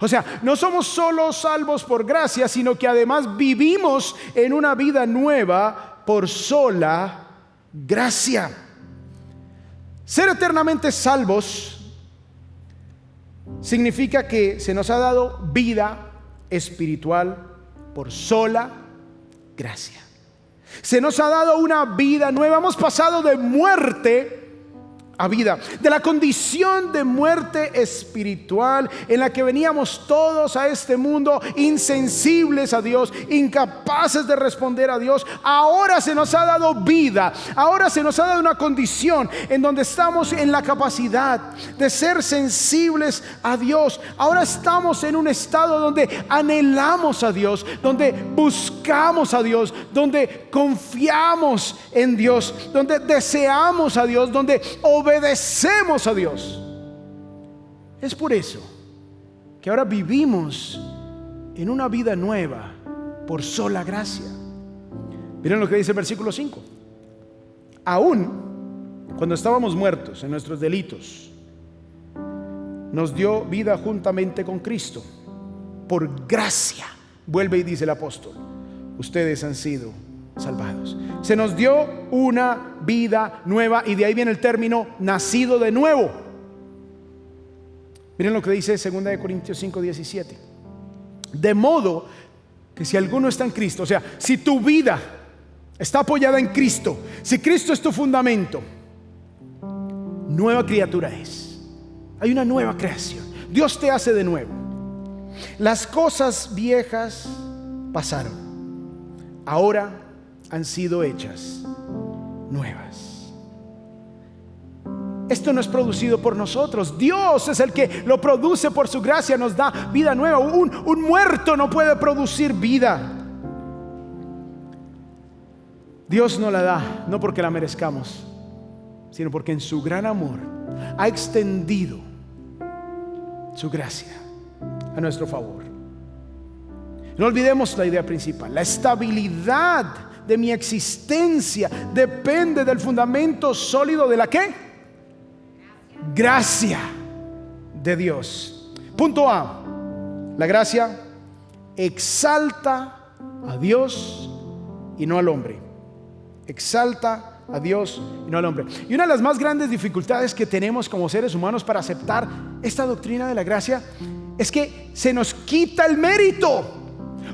O sea, no somos solo salvos por gracia, sino que además vivimos en una vida nueva por sola gracia. Ser eternamente salvos significa que se nos ha dado vida espiritual por sola gracia. Se nos ha dado una vida nueva. Hemos pasado de muerte a vida, de la condición de muerte espiritual en la que veníamos todos a este mundo insensibles a Dios, incapaces de responder a Dios. Ahora se nos ha dado vida, ahora se nos ha dado una condición en donde estamos en la capacidad de ser sensibles a Dios. Ahora estamos en un estado donde anhelamos a Dios, donde buscamos a Dios, donde confiamos en Dios, donde deseamos a Dios, donde obedecemos a Dios. Es por eso que ahora vivimos en una vida nueva por sola gracia. Miren lo que dice el versículo 5. Aún cuando estábamos muertos en nuestros delitos, nos dio vida juntamente con Cristo. Por gracia, vuelve y dice el apóstol, ustedes han sido salvados. Se nos dio una vida nueva, y de ahí viene el término nacido de nuevo. Miren lo que dice 2 Corintios 5:17. De modo que si alguno está en Cristo, o sea, si tu vida está apoyada en Cristo, si Cristo es tu fundamento, nueva criatura es. Hay una nueva creación. Dios te hace de nuevo. Las cosas viejas pasaron, ahora han sido hechas nuevas. Esto no es producido por nosotros. Dios es el que lo produce por su gracia, nos da vida nueva. Un muerto no puede producir vida. Dios nos la da, no porque la merezcamos, sino porque en su gran amor ha extendido su gracia a nuestro favor. No olvidemos la idea principal. La estabilidad de mi existencia depende del fundamento sólido de la ¿qué? Gracia de Dios. Punto A. La gracia exalta a Dios y no al hombre. Exalta a Dios y no al hombre. Y una de las más grandes dificultades que tenemos como seres humanos para aceptar esta doctrina de la gracia es que se nos quita el mérito.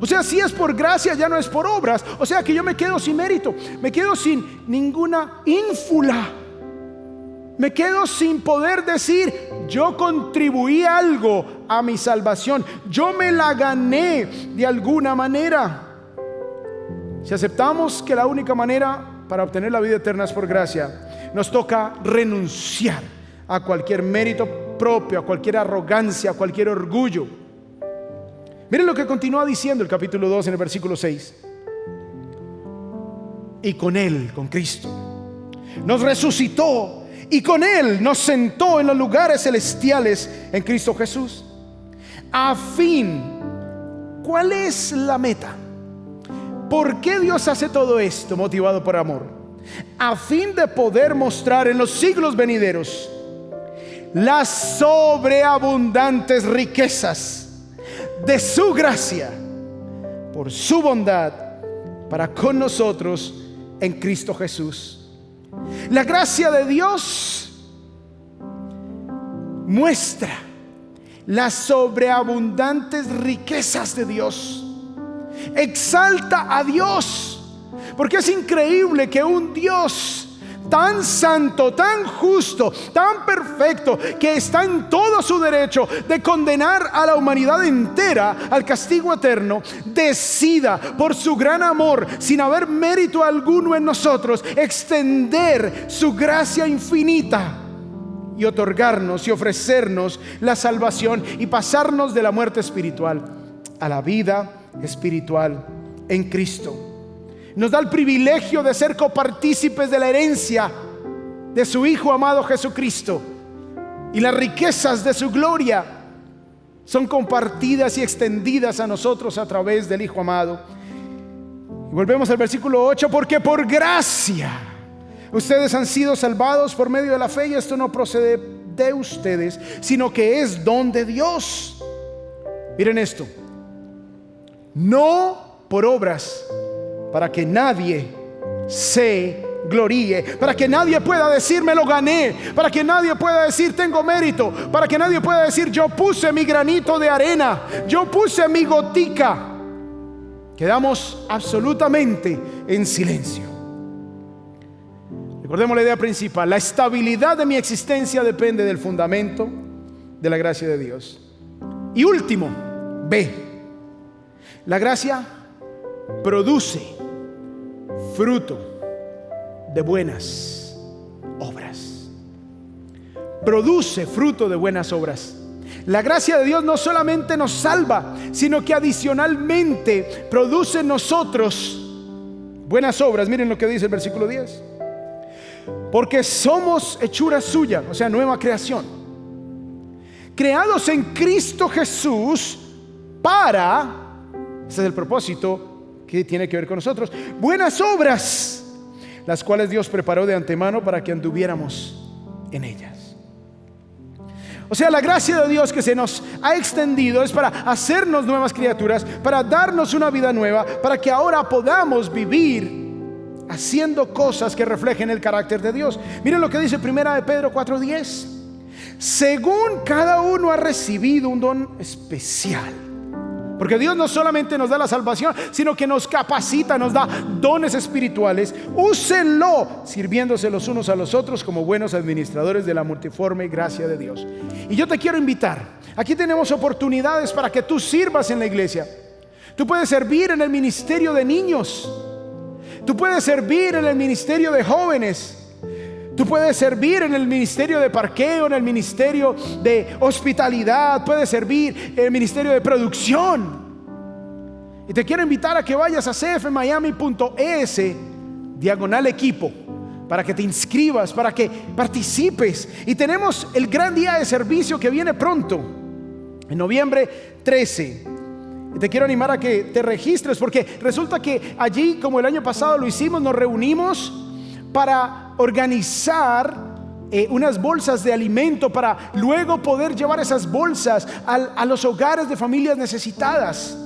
O sea, si es por gracia, ya no es por obras. O sea que yo me quedo sin mérito, me quedo sin ninguna ínfula, me quedo sin poder decir yo contribuí algo a mi salvación, yo me la gané de alguna manera. Si aceptamos que la única manera para obtener la vida eterna es por gracia, nos toca renunciar a cualquier mérito propio, a cualquier arrogancia, a cualquier orgullo. Miren lo que continúa diciendo el capítulo 2 en el versículo 6. Y con Él, con Cristo, nos resucitó y con Él nos sentó en los lugares celestiales en Cristo Jesús. A fin, ¿cuál es la meta? ¿Por qué Dios hace todo esto? Motivado por amor. A fin de poder mostrar en los siglos venideros las sobreabundantes riquezas de su gracia por su bondad para con nosotros en Cristo Jesús. La gracia de Dios muestra las sobreabundantes riquezas de Dios. Exalta a Dios, porque es increíble que un Dios tan santo, tan justo, tan perfecto, que está en todo su derecho de condenar a la humanidad entera al castigo eterno, decida por su gran amor, sin haber mérito alguno en nosotros, extender su gracia infinita y otorgarnos y ofrecernos la salvación y pasarnos de la muerte espiritual a la vida espiritual en Cristo. Nos da el privilegio de ser copartícipes de la herencia de su Hijo amado Jesucristo, y las riquezas de su gloria son compartidas y extendidas a nosotros a través del Hijo amado. Y volvemos al versículo 8, porque por gracia ustedes han sido salvados por medio de la fe, y esto no procede de ustedes, sino que es don de Dios. Miren esto: no por obras, para que nadie se gloríe, para que nadie pueda decir me lo gané, para que nadie pueda decir tengo mérito, para que nadie pueda decir yo puse mi granito de arena, yo puse mi gotica. Quedamos absolutamente en silencio. Recordemos la idea principal: la estabilidad de mi existencia depende del fundamento de la gracia de Dios. Y último, B, la gracia produce fruto de buenas obras. Produce fruto de buenas obras. La gracia de Dios no solamente nos salva, sino que adicionalmente produce en nosotros buenas obras. Miren lo que dice el versículo 10. Porque somos hechura suya, o sea, nueva creación, creados en Cristo Jesús para, este es el propósito, que tiene que ver con nosotros. Buenas obras, las cuales Dios preparó de antemano para que anduviéramos en ellas. O sea, la gracia de Dios que se nos ha extendido es para hacernos nuevas criaturas, para darnos una vida nueva, para que ahora podamos vivir haciendo cosas que reflejen el carácter de Dios. Miren lo que dice 1 Pedro 4:10. Según cada uno ha recibido un don especial. Porque Dios no solamente nos da la salvación, sino que nos capacita, nos da dones espirituales. Úsenlo sirviéndose los unos a los otros como buenos administradores de la multiforme gracia de Dios. Y yo te quiero invitar. Aquí tenemos oportunidades para que tú sirvas en la iglesia. Tú puedes servir en el ministerio de niños. Tú puedes servir en el ministerio de jóvenes. Tú puedes servir en el ministerio de parqueo, en el ministerio de hospitalidad. Puedes servir en el ministerio de producción. Y te quiero invitar a que vayas a cfmiami.es/equipo para que te inscribas, para que participes. Y tenemos el gran día de servicio que viene pronto, en noviembre 13. Y te quiero animar a que te registres, porque resulta que allí, como el año pasado lo hicimos, nos reunimos para organizar unas bolsas de alimento, para luego poder llevar esas bolsas a los hogares de familias necesitadas.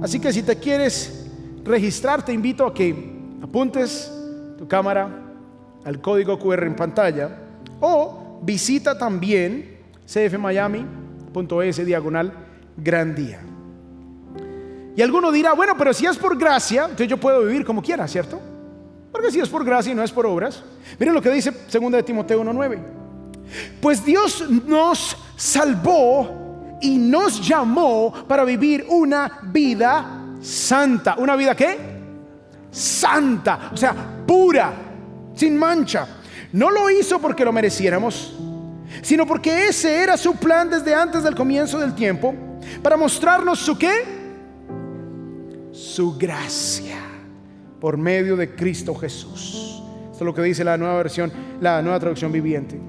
Así que si te quieres registrar, te invito a que apuntes tu cámara al código QR en pantalla, o visita también cfmiami.es/gran día. Y alguno dirá, bueno, pero si es por gracia, entonces yo puedo vivir como quiera, ¿cierto? Porque si es por gracia y no es por obras. Miren lo que dice 2 Timoteo 1:9. Pues Dios nos salvó y nos llamó para vivir una vida santa. ¿Una vida qué? Santa, o sea, pura, sin mancha. No lo hizo porque lo mereciéramos, sino porque ese era su plan desde antes del comienzo del tiempo, para mostrarnos su ¿qué? Su gracia por medio de Cristo Jesús. Esto es lo que dice la nueva versión, la nueva traducción viviente.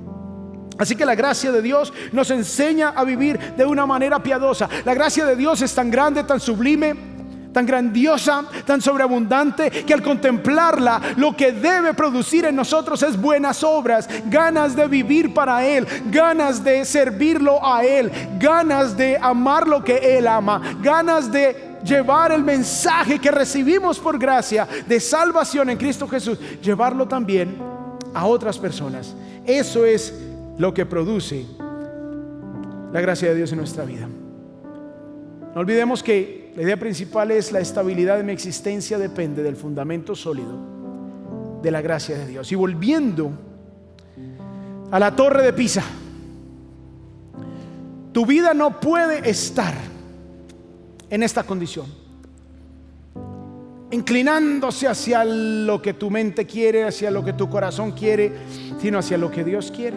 Así que la gracia de Dios nos enseña a vivir de una manera piadosa. La gracia de Dios es tan grande, tan sublime, tan grandiosa, tan sobreabundante, que al contemplarla, lo que debe producir en nosotros es buenas obras, ganas de vivir para Él, ganas de servirlo a Él, ganas de amar lo que Él ama, ganas de llevar el mensaje que recibimos por gracia de salvación en Cristo Jesús, llevarlo también a otras personas. Eso es lo que produce la gracia de Dios en nuestra vida. No olvidemos que la idea principal es: la estabilidad de mi existencia depende del fundamento sólido de la gracia de Dios. Y volviendo a la Torre de Pisa, tu vida no puede estar en esta condición, inclinándose hacia lo que tu mente quiere, hacia lo que tu corazón quiere, sino hacia lo que Dios quiere.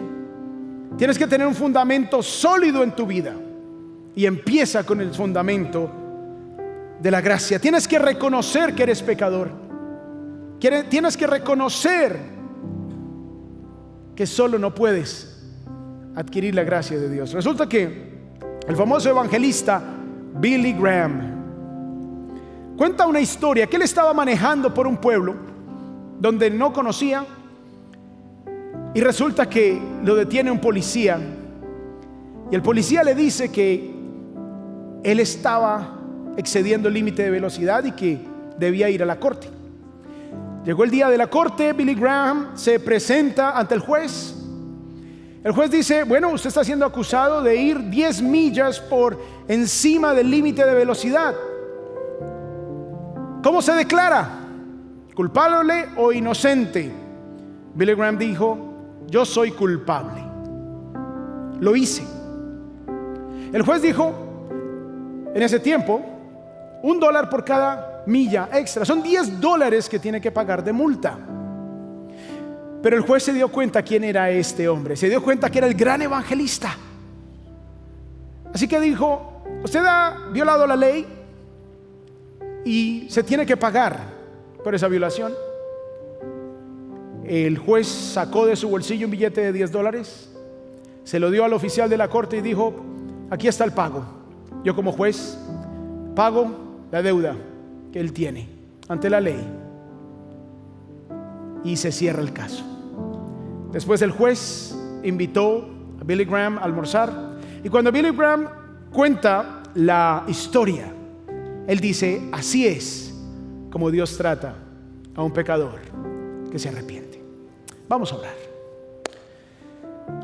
Tienes que tener un fundamento sólido en tu vida, y empieza con el fundamento de la gracia. Tienes que reconocer que eres pecador. Tienes que reconocer que solo no puedes adquirir la gracia de Dios. Resulta que el famoso evangelista Billy Graham cuenta una historia que él estaba manejando por un pueblo donde no conocía, y resulta que lo detiene un policía, y el policía le dice que él estaba excediendo el límite de velocidad y que debía ir a la corte. Llegó el día de la corte, Billy Graham se presenta ante el juez. El juez dice: bueno, usted está siendo acusado de ir 10 millas por encima del límite de velocidad. ¿Cómo se declara? ¿Culpable o inocente? Billy Graham dijo: yo soy culpable. Lo hice. El juez dijo, en ese tiempo, $1 por cada milla extra. Son $10 que tiene que pagar de multa. Pero el juez se dio cuenta quién era este hombre. Se dio cuenta que era el gran evangelista. Así que dijo: usted ha violado la ley y se tiene que pagar por esa violación. El juez sacó de su bolsillo un billete de $10, se lo dio al oficial de la corte y dijo: aquí está el pago. Yo como juez pago la deuda que que él tiene ante la ley y se cierra el caso. Después el juez invitó a Billy Graham a almorzar y cuando Billy Graham cuenta la historia, él dice: así es como Dios trata a un pecador que se arrepiente. Vamos a orar.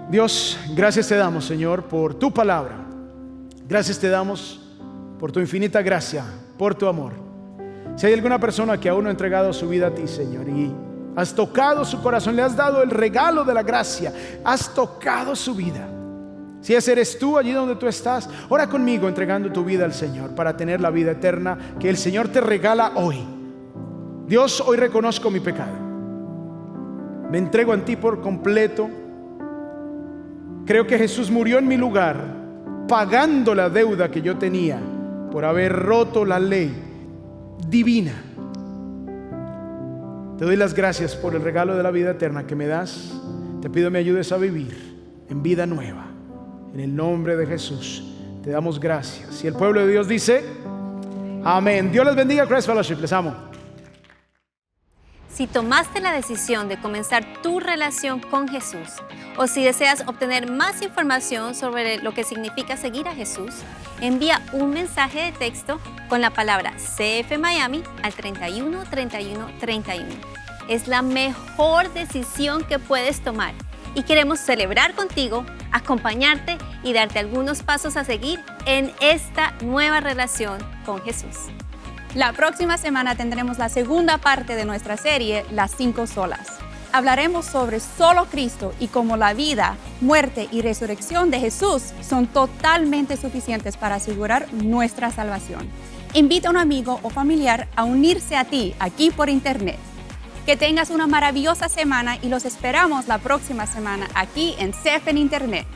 Dios, gracias te damos, Señor, por tu palabra. Gracias te damos por tu infinita gracia, por tu amor. Si hay alguna persona que aún no ha entregado su vida a ti, Señor, y has tocado su corazón, le has dado el regalo de la gracia, has tocado su vida. Si ese eres tú, allí donde tú estás, ora conmigo entregando tu vida al Señor para tener la vida eterna que el Señor te regala hoy. Dios, hoy reconozco mi pecado. Me entrego a ti por completo. Creo que Jesús murió en mi lugar, pagando la deuda que yo tenía por haber roto la ley divina. Te doy las gracias por el regalo de la vida eterna que me das. Te pido me ayudes a vivir en vida nueva. En el nombre de Jesús te damos gracias. Y el pueblo de Dios dice: amén. Dios les bendiga, Christ Fellowship. Les amo. Si tomaste la decisión de comenzar tu relación con Jesús, o si deseas obtener más información sobre lo que significa seguir a Jesús, envía un mensaje de texto con la palabra CF Miami al 31 31 31. Es la mejor decisión que puedes tomar y queremos celebrar contigo, acompañarte y darte algunos pasos a seguir en esta nueva relación con Jesús. La próxima semana tendremos la segunda parte de nuestra serie, Las 5 Solas. Hablaremos sobre solo Cristo y cómo la vida, muerte y resurrección de Jesús son totalmente suficientes para asegurar nuestra salvación. Invita a un amigo o familiar a unirse a ti aquí por internet. Que tengas una maravillosa semana y los esperamos la próxima semana aquí en CF en Internet.